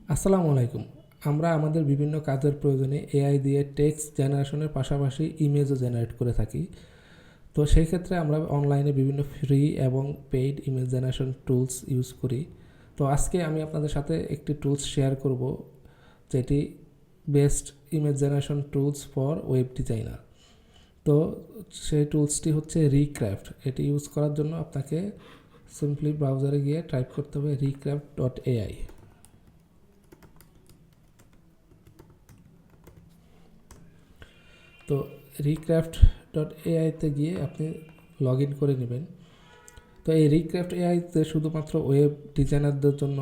আসসালামু আলাইকুম। আমরা আমাদের বিভিন্ন কাজের প্রয়োজনে এআই দিয়ে টেক্সট জেনারেশনের পাশাপাশি ইমেজও জেনারেট করে থাকি। তো সেই ক্ষেত্রে আমরা অনলাইনে বিভিন্ন ফ্রি এবং paid image generation tools use করি। তো আজকে আমি আপনাদের সাথে একটি টুলস শেয়ার করব, যেটি best image generation tools for web designer. তো সেই টুলসটি হচ্ছে রিক্রাফট। এটি ইউজ করার জন্য আপনাকে সিম্পলি ব্রাউজারে গিয়ে টাইপ করতে হবে recraft.ai। তো recraft.ai-তে গিয়ে আপনি লগ ইন করে নেবেন। তো এই recraft.ai-তে শুধুমাত্র ওয়েব ডিজাইনারদের জন্য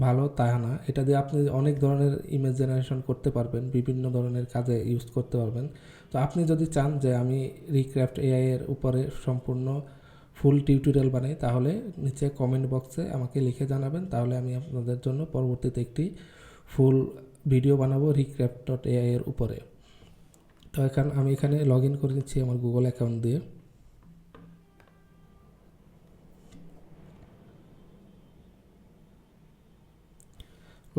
ভালো তা না, এটা দিয়ে আপনি অনেক ধরনের ইমেজ জেনারেশন করতে পারবেন, বিভিন্ন ধরনের কাজে ইউজ করতে পারবেন। তো আপনি যদি চান যে আমি recraft.ai এর উপরে সম্পূর্ণ ফুল টিউটোরিয়াল বানাই, তাহলে নিচে কমেন্ট বক্সে আমাকে লিখে জানাবেন, তাহলে আমি আপনাদের জন্য পরবর্তীতে একটি ফুল ভিডিও বানাবো recraft.ai এর উপরে। তো আমি এখানে লগ ইন করে নিচ্ছি আমার গুগল অ্যাকাউন্ট দিয়ে।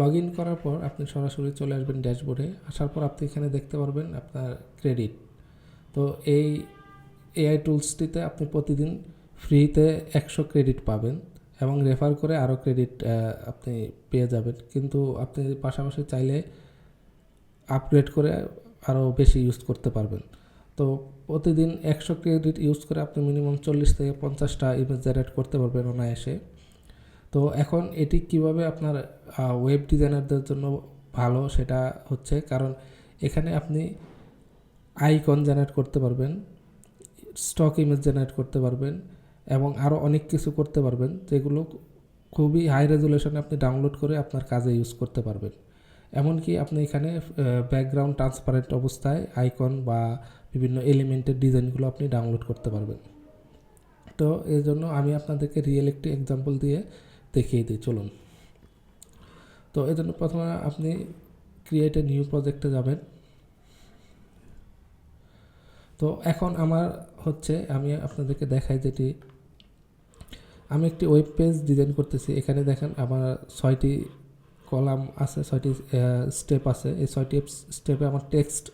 লগ ইন করার পর আপনি সরাসরি চলে আসবেন ড্যাশবোর্ডে। আসার পর আপনি এখানে দেখতে পারবেন আপনার ক্রেডিট। তো এই এআই টুলসটিতে আপনি প্রতিদিন ফ্রিতে 100 ক্রেডিট পাবেন এবং রেফার করে আরও ক্রেডিট আপনি পেয়ে যাবেন। কিন্তু আপনি পাশাপাশি চাইলে আপগ্রেড করে আরও বেশি ইউজ করতে পারবেন। তো প্রতিদিন 100 ক্রেডিট ইউজ করে আপনি মিনিমাম 40 থেকে 50টা ইমেজ জেনারেট করতে পারবেন অনায়াসে। তো এখন এটি কিভাবে আপনার ওয়েব ডিজাইনারদের জন্য ভালো, সেটা হচ্ছে কারণ এখানে আপনি আইকন জেনারেট করতে পারবেন, স্টক ইমেজ জেনারেট করতে পারবেন এবং আরও অনেক কিছু করতে পারবেন, যেগুলো খুবই হাই রেজুলেশনে আপনি ডাউনলোড করে আপনার কাজে ইউজ করতে পারবেন। এমনকি আপনি এখানে ব্যাকগ্রাউন্ড ট্রান্সপারেন্ট অবস্থায় আইকন বা বিভিন্ন এলিমেন্টের ডিজাইনগুলো আপনি ডাউনলোড করতে পারবেন। তো এই জন্য আমি আপনাদেরকে রিয়েল একটি এক্সাম্পল দিয়ে দেখিয়ে দিই, চলুন। তো এই জন্য প্রথমে আপনি ক্রিয়েট এ নিউ প্রজেক্টে যাবেন। তো এখন আমার হচ্ছে, আমি আপনাদেরকে দেখাই যেটি আমি একটি ওয়েব পেজ ডিজাইন করতেছি। এখানে দেখেন আমার 6টি কলাম আছে, 6টি স্টেপ আছে। এই 6টি স্টেপে আমার টেক্সট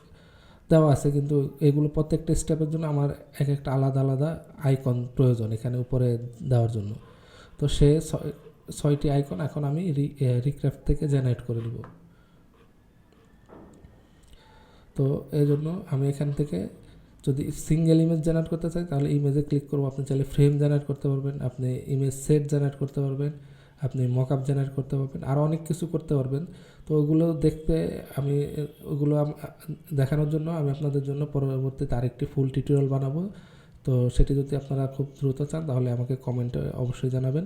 দেওয়া আছে, কিন্তু এগুলো প্রত্যেকটা স্টেপের জন্য আমার এক একটা আলাদা আলাদা আইকন প্রয়োজন এখানে উপরে দেওয়ার জন্য। তো সে 6টি আইকন এখন আমি রিক্রাফট থেকে জেনারেট করে নেব। তো এই জন্য আমি এখান থেকে যদি সিঙ্গেল ইমেজ জেনারেট করতে চাই, তাহলে ইমেজে ক্লিক করবো। আপনি চাইলে ফ্রেম জেনারেট করতে পারবেন, আপনি ইমেজ সেট জেনারেট করতে পারবেন, আপনি মকআপ জেনারেট করতে পারবেন, আরও অনেক কিছু করতে পারবেন। তো ওগুলো দেখতে আমি ওগুলো দেখানোর জন্য আমি আপনাদের জন্য পরবর্তীতে আরেকটি ফুল টিউটোরিয়াল বানাবো। তো সেটি যদি আপনারা খুব দ্রুত চান, তাহলে আমাকে কমেন্টে অবশ্যই জানাবেন।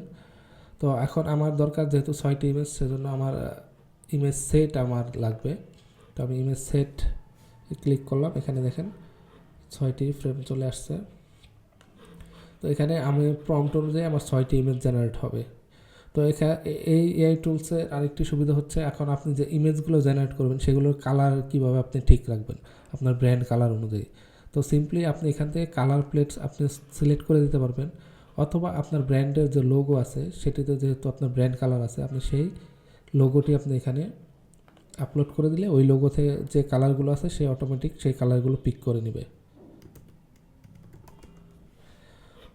তো এখন আমার দরকার যেহেতু 6টি ইমেজ, সেজন্য আমার ইমেজ সেট আমার লাগবে। তো আমি ইমেজ সেট ক্লিক করলাম, এখানে দেখেন 6টি ফ্রেম চলে আসছে। তো এখানে আমি প্রম্পট অনুযায়ী আমার 6টি ইমেজ জেনারেট হবে। তো এখানে এই এআই টুলসের আরেকটি সুবিধা হচ্ছে, এখন আপনি যে ইমেজগুলো জেনারেট করবেন সেগুলোর কালার কীভাবে আপনি ঠিক রাখবেন আপনার ব্র্যান্ড কালার অনুযায়ী। তো সিম্পলি আপনি এখান থেকে কালার প্লেটস আপনি সিলেক্ট করে দিতে পারবেন, অথবা আপনার ব্র্যান্ডের যে লোগো আছে সেটিতে যেহেতু আপনার ব্র্যান্ড কালার আছে, আপনি সেই লোগোটি আপনি এখানে আপলোড করে দিলে ওই লোগো থেকে যে কালারগুলো আছে সে অটোমেটিক সেই কালারগুলো পিক করে নেবে।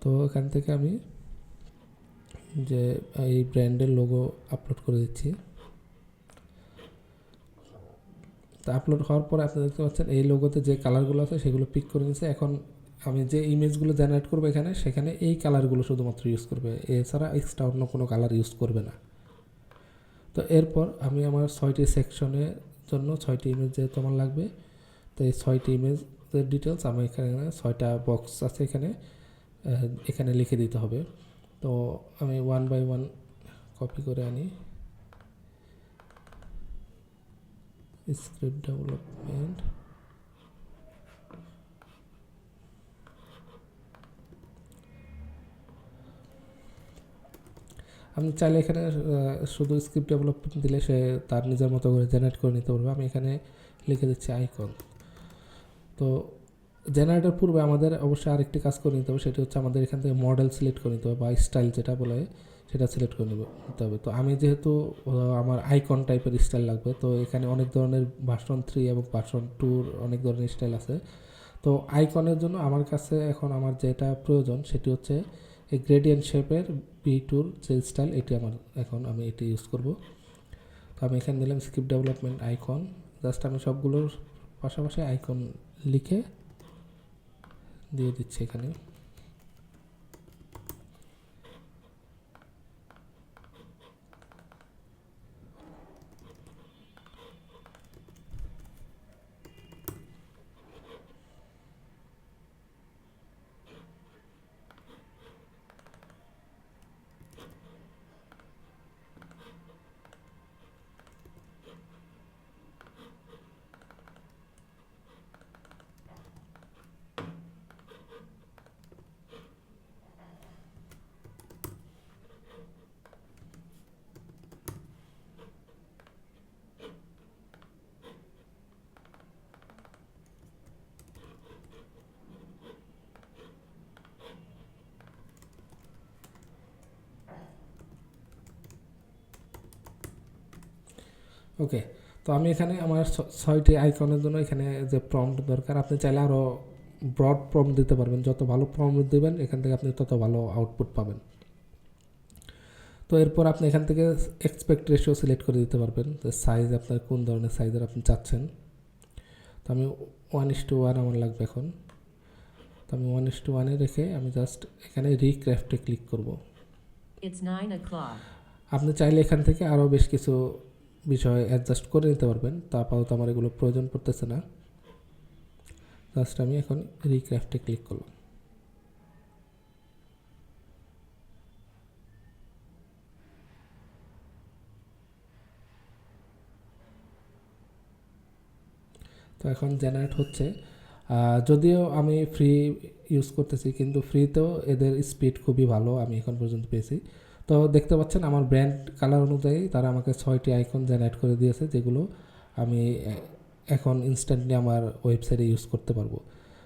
তো এখান থেকে আমি যে এই ব্র্যান্ডের লোগো আপলোড করে দিচ্ছি। তো আপলোড হওয়ার পরে আপনি দেখতে পাচ্ছেন এই লোগোতে যে কালারগুলো আছে সেগুলো পিক করে নিচ্ছে। এখন আমি যে ইমেজগুলো জেনারেট করবো এখানে, সেখানে এই কালারগুলো শুধুমাত্র ইউজ করবে, এছাড়া এক্সট্রা অন্য কোনো কালার ইউজ করবে না। তো এরপর আমি আমার 6টি সেকশনের জন্য 6টি ইমেজ যেহেতু আমার লাগবে, তো এই 6টি ইমেজের ডিটেলস আমি এখানে 6টা বক্স আছে এখানে লিখে দিতে হবে। তো আমি 1 বাই 1 কপি করে আনি। স্ক্রিপ্ট ডেভেলপমেন্ট, আপনি চাইলে এখানে শুধু স্ক্রিপ্ট ডেভেলপমেন্ট দিলে সে তার নিজের মতো করে জেনারেট করে নিতে পারবে। আমি এখানে লিখে দিচ্ছি আইকন। তো জেনারেটের পূর্বে আমাদের অবশ্যই আরেকটি কাজ করে নিতে হবে, সেটি হচ্ছে আমাদের এখান থেকে মডেল সিলেক্ট করে নিতে হবে বা স্টাইল যেটা বলে সেটা সিলেক্ট করে নিতে হবে। তো আমি যেহেতু আমার আইকন টাইপের স্টাইল লাগবে, তো এখানে অনেক ধরনের ভার্সন 3 এবং ভার্সন 2 অনেক ধরনের স্টাইল আছে। তো আইকনের জন্য আমার কাছে এখন আমার যেটা প্রয়োজন সেটি হচ্ছে এই গ্রেডিয়েন্ট শেপের B2 যে স্টাইল, এটি আমার এখন আমি এটি ইউজ করব। তো আমি এখানে দিলাম স্ক্রিপ্ট ডেভেলপমেন্ট আইকন। জাস্ট আমি সবগুলোর পাশাপাশি আইকন লিখে দিয়ে দিচ্ছি এখানে। ওকে, তো আমি এখানে আমার 6টি আইকনের জন্য এখানে যে প্রম্পট দরকার, আপনি চাইলে আরও ব্রড প্রম্পট দিতে পারবেন। যত ভালো প্রম্পট দেবেন এখান থেকে আপনি তত ভালো আউটপুট পাবেন। তো এরপর আপনি এখান থেকে এক্সপেক্ট রেশিও সিলেক্ট করে দিতে পারবেন, যে সাইজ আপনার কোন ধরনের সাইজের আপনি চাচ্ছেন। তো আমি 1:1 আমার লাগবে এখন। তো আমি 1:1 রেখে আমি জাস্ট এখানে রিক্রাফটে ক্লিক করব। আপনি চাইলে এখান থেকে আরও বেশ কিছু বিষয় অ্যাডজাস্ট করে নিতে পারবেন, তা আপাতত আমার এগুলো প্রয়োজন পড়তেছে না। জাস্ট আমি এখন রিক্রাফটে ক্লিক করলাম। তো এখন জেনারেট হচ্ছে। যদিও আমি ফ্রি ইউজ করতেছি, কিন্তু ফ্রিতেও এদের স্পিড খুবই ভালো আমি এখন পর্যন্ত পেয়েছি। তো দেখতে পাচ্ছেন আমার ব্র্যান্ড কালার অনুযায়ী তারা আমাকে 6টি আইকন জেনারেট করে দিয়েছে, যেগুলো আমি এখন ইনস্ট্যান্টলি আমার ওয়েবসাইটে ইউজ করতে পারবো।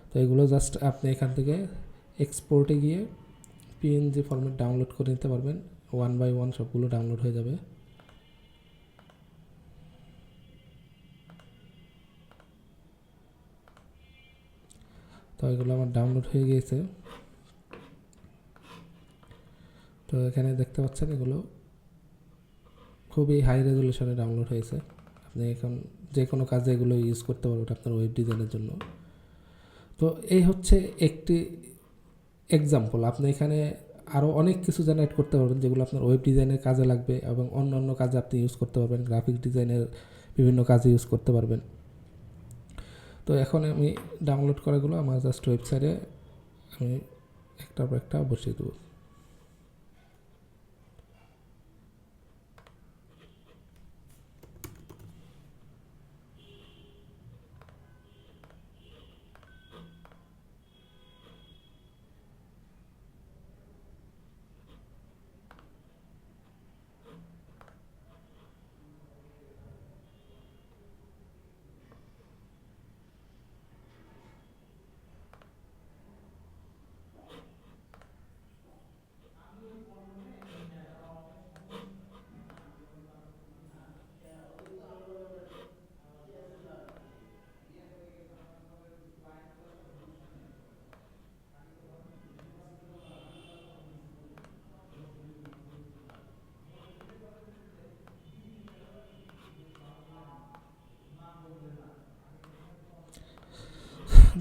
তো এগুলো জাস্ট আপনি এখান থেকে এক্সপোর্টে গিয়ে পিএনজি ফরম্যাট ডাউনলোড করে নিতে পারবেন। 1 বাই 1 সবগুলো ডাউনলোড হয়ে যাবে। তো এগুলো আমার ডাউনলোড হয়ে গিয়েছে। তো এখানে দেখতে পাচ্ছেন এগুলো খুবই হাই রেজুলেশনে ডাউনলোড হয়েছে। আপনি এখন যে কোনো কাজে এগুলো ইউজ করতে পারবেন আপনার ওয়েব ডিজাইনের জন্য। তো এই হচ্ছে একটি এক্সাম্পল। আপনি এখানে আরও অনেক কিছু জেনারেট করতে পারবেন, যেগুলো আপনার ওয়েব ডিজাইনের কাজে লাগবে এবং অন্য অন্য কাজে আপনি ইউজ করতে পারবেন। গ্রাফিক ডিজাইনের বিভিন্ন কাজে ইউজ করতে পারবেন। তো এখন আমি ডাউনলোড করাগুলো আমার জাস্ট ওয়েবসাইটে আমি একটার পর একটা বসিয়ে দেবো।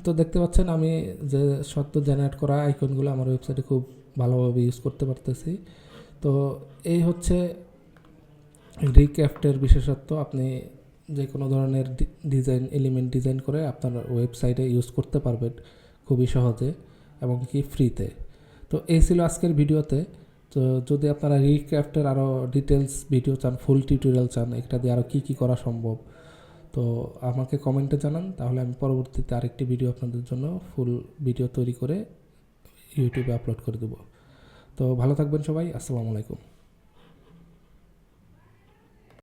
তো দেখতে পাচ্ছেন আমি যে সত্য জেনারেট করা আইকনগুলো আমার ওয়েবসাইটে খুব ভালোভাবে ইউজ করতে পারতেছি। তো এই হচ্ছে রিক্রাফটের বিশেষত্ব। আপনি যে কোনো ধরনের ডিজাইন এলিমেন্ট ডিজাইন করে আপনার ওয়েবসাইটে ইউজ করতে পারবেন খুবই সহজে এবং কি ফ্রিতে। তো এই ছিল আজকের ভিডিওতে। তো যদি আপনারা রিক্রাফটের আরও ডিটেলস ভিডিও চান, ফুল টিউটোরিয়াল চান, এটা দিয়ে আরও কী করা সম্ভব, তো আমাকে কমেন্টে জানান, তাহলে আমি পরবর্তীতে আরেকটি ভিডিও আপনাদের জন্য ফুল ভিডিও তৈরি করে ইউটিউবে আপলোড করে দেবো। তো ভালো থাকবেন সবাই, আসসালামু আলাইকুম।